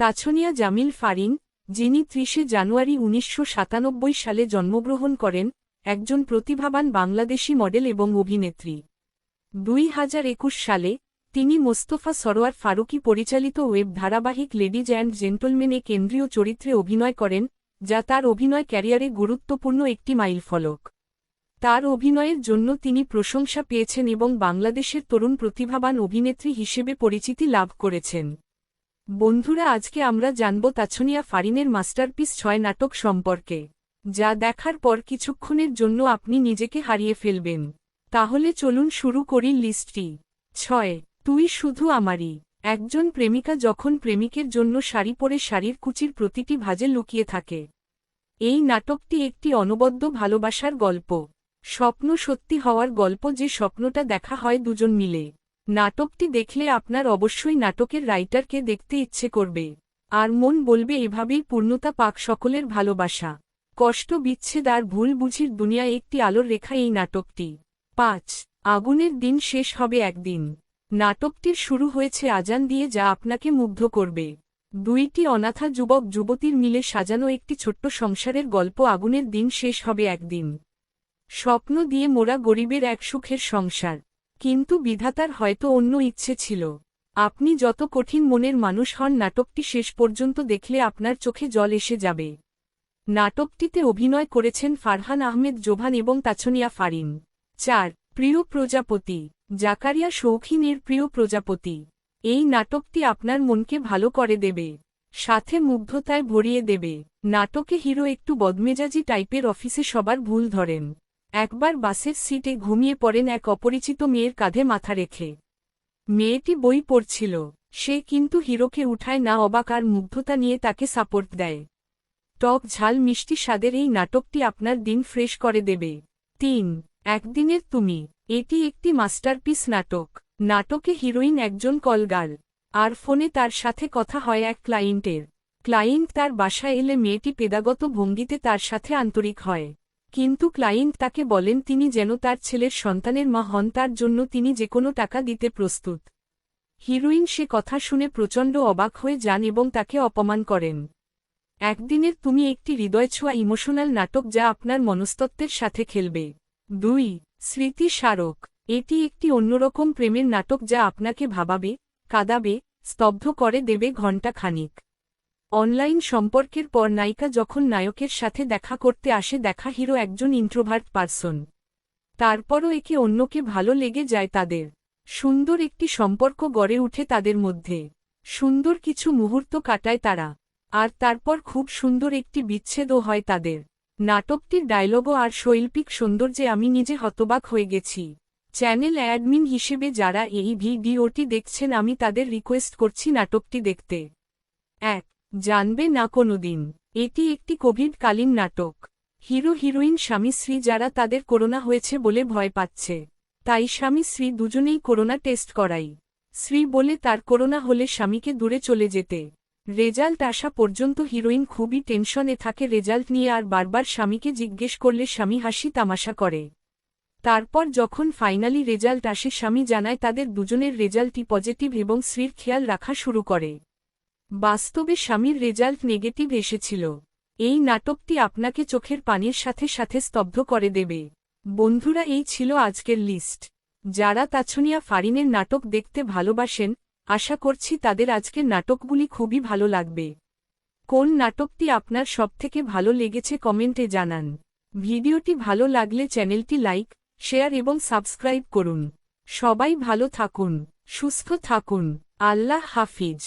তাছনিয়া জামিল ফারিন, যিনি ৩০ জানুয়ারি ১৯৯৭ সালে জন্মগ্রহণ করেন, একজন প্রতিভাবান বাংলাদেশি মডেল এবং অভিনেত্রী। ২০২১ সালে তিনি মোস্তফা সরোয়ার ফারুকী পরিচালিত ওয়েব ধারাবাহিক লেডিজ অ্যান্ড জেন্টলম্যানে কেন্দ্রীয় চরিত্রে অভিনয় করেন, যা তার অভিনয় ক্যারিয়ারে গুরুত্বপূর্ণ একটি মাইলফলক। তার অভিনয়ের জন্য তিনি প্রশংসা পেয়েছেন এবং বাংলাদেশের তরুণ প্রতিভাবান অভিনেত্রী হিসেবে পরিচিতি লাভ করেছেন। বন্ধুরা, আজকে আমরা জানব তাছনিয়া ফারিনের মাস্টারপিস ৬ নাটক সম্পর্কে, যা দেখার পর কিছুক্ষণের জন্য আপনি নিজেকে হারিয়ে ফেলবেন। তাহলে চলুন শুরু করি লিস্টটি। ৬. তুই শুধু আমারই। একজন প্রেমিকা যখন প্রেমিকের জন্য শাড়ি পরে শাড়ির কুচির প্রতিটি ভাঁজে লুকিয়ে থাকে। এই নাটকটি একটি অনবদ্য ভালোবাসার গল্প, স্বপ্ন সত্যি হওয়ার গল্প, যে স্বপ্নটা দেখা হয় দুজন মিলে। নাটকটি দেখলে আপনার অবশ্যই নাটকের রাইটারকে দেখতে ইচ্ছে করবে, আর মন বলবে এভাবেই পূর্ণতা পাক সকলের ভালোবাসা। কষ্ট, বিচ্ছেদ আর ভুল বুঝির দুনিয়ায় একটি আলোর রেখা এই নাটকটি। ৫. আগুনের দিন শেষ হবে একদিন। নাটকটির শুরু হয়েছে আজান দিয়ে, যা আপনাকে মুগ্ধ করবে। দুইটি অনাথা যুবক যুবতীর মিলে সাজানো একটি ছোট্ট সংসারের গল্প। আগুনের দিন শেষ হবে একদিন। স্বপ্ন দিয়ে মোরা গরিবের এক সুখের সংসার, কিন্তু বিধাতার হয়তো অন্য ইচ্ছে ছিল। আপনি যত কঠিন মনের মানুষ হন, নাটকটি শেষ পর্যন্ত দেখলে আপনার চোখে জল এসে যাবে। নাটকটিতে অভিনয় করেছেন ফারহান আহমেদ জোভান এবং তাছনিয়া ফারিন। ৪. প্রিয় প্রজাপতি। জাকারিয়া শৌখিনের প্রিয় প্রজাপতি। এই নাটকটি আপনার মনকে ভালো করে দেবে, সাথে মুগ্ধতায় ভরিয়ে দেবে। নাটকে হিরো একটু বদমেজাজি টাইপের, অফিসে সবার ভুল ধরেন। একবার বাসের সিটে ঘুমিয়ে পড়েন এক অপরিচিত মেয়ের কাঁধে মাথা রেখে। মেয়েটি বই পড়ছিল, সে কিন্তু হিরোকে উঠায় না, অবাক আর মুগ্ধতা নিয়ে তাকে সাপোর্ট দেয়। টক ঝাল মিষ্টি স্বাদের এই নাটকটি আপনার দিন ফ্রেশ করে দেবে। ৩. একদিনের তুমি। এটি একটি মাস্টারপিস নাটক। নাটকে হিরোইন একজন কলগার্ল, আর ফোনে তার সাথে কথা হয় এক ক্লায়েন্টের। ক্লায়েন্ট তার বাসায় এলে মেয়েটি পেদাগত ভঙ্গিতে তার সাথে আন্তরিক হয়, কিন্তু ক্লায়েন্ট তাকে বলেন তিনি যেন তার ছেলের সন্তানের মা হন, তার জন্য তিনি যে কোনো টাকা দিতে প্রস্তুত। হিরোইন সে কথা শুনে প্রচণ্ড অবাক হয়ে যান এবং তাকে অপমান করেন। একদিনের তুমি একটি হৃদয়ছোঁয়া ইমোশনাল নাটক, যা আপনার মনস্তত্ত্বের সাথে খেলবে। ২. স্মৃতি স্মারক। এটি একটি অন্যরকম প্রেমের নাটক, যা আপনাকে ভাবাবে, কাঁদাবে, স্তব্ধ করে দেবে ঘণ্টা খানিক। অনলাইন সম্পর্কের পর নায়িকা যখন নায়কের সাথে দেখা করতে আসে, দেখা হিরো একজন ইন্ট্রোভার্ট পারসন। তারপরও একে অন্যকে ভালো লেগে যায় তাদের। সুন্দর একটি সম্পর্ক গড়ে উঠে তাদের মধ্যে। সুন্দর কিছু মুহূর্ত কাটায় তারা, আর তারপর খুব সুন্দর একটি বিচ্ছেদও হয় তাদের। নাটকটির ডায়লগও আর শৈল্পিক সৌন্দর্যে আমি নিজে হতবাক হয়ে গেছি। চ্যানেল অ্যাডমিন হিসেবে যারা এই ভিডিওটি দেখছেন, আমি তাদের রিকোয়েস্ট করছি নাটকটি দেখতে। ১. জানবে না কোনোদিন। এটি একটি কোভিডকালীন নাটক। হিরো হিরোইন স্বামী স্ত্রী, যারা তাদের করোনা হয়েছে বলে ভয় পাচ্ছে, তাই স্বামী স্ত্রী দুজনেই করোনা টেস্ট করাই। স্ত্রী বলে তার করোনা হলে স্বামীকে দূরে চলে যেতে। রেজাল্ট আসা পর্যন্ত হিরোইন খুবই টেনশনে থাকে রেজাল্ট নিয়ে, আর বারবার স্বামীকে জিজ্ঞেস করলে স্বামী হাসি তামাশা করে। তারপর যখন ফাইনালি রেজাল্ট আসে, স্বামী জানায় তাদের দুজনের রেজাল্টই পজিটিভ এবং স্ত্রীর খেয়াল রাখা শুরু করে। বাস্তবে স্বামীর রেজাল্ট নেগেটিভ এসেছিল। এই নাটকটি আপনাকে চোখের পানির সাথে সাথে স্তব্ধ করে দেবে। বন্ধুরা, এই ছিল আজকের লিস্ট। যারা তাছনিয়া ফারিনের নাটক দেখতে ভালোবাসেন, আশা করছি তাদের আজকের নাটকগুলি খুবই ভালো লাগবে। কোন নাটকটি আপনার সবথেকে ভালো লেগেছে কমেন্টে জানান। ভিডিওটি ভালো লাগলে চ্যানেলটি লাইক, শেয়ার এবং সাবস্ক্রাইব করুন। সবাই ভালো থাকুন, সুস্থ থাকুন। আল্লাহ হাফিজ।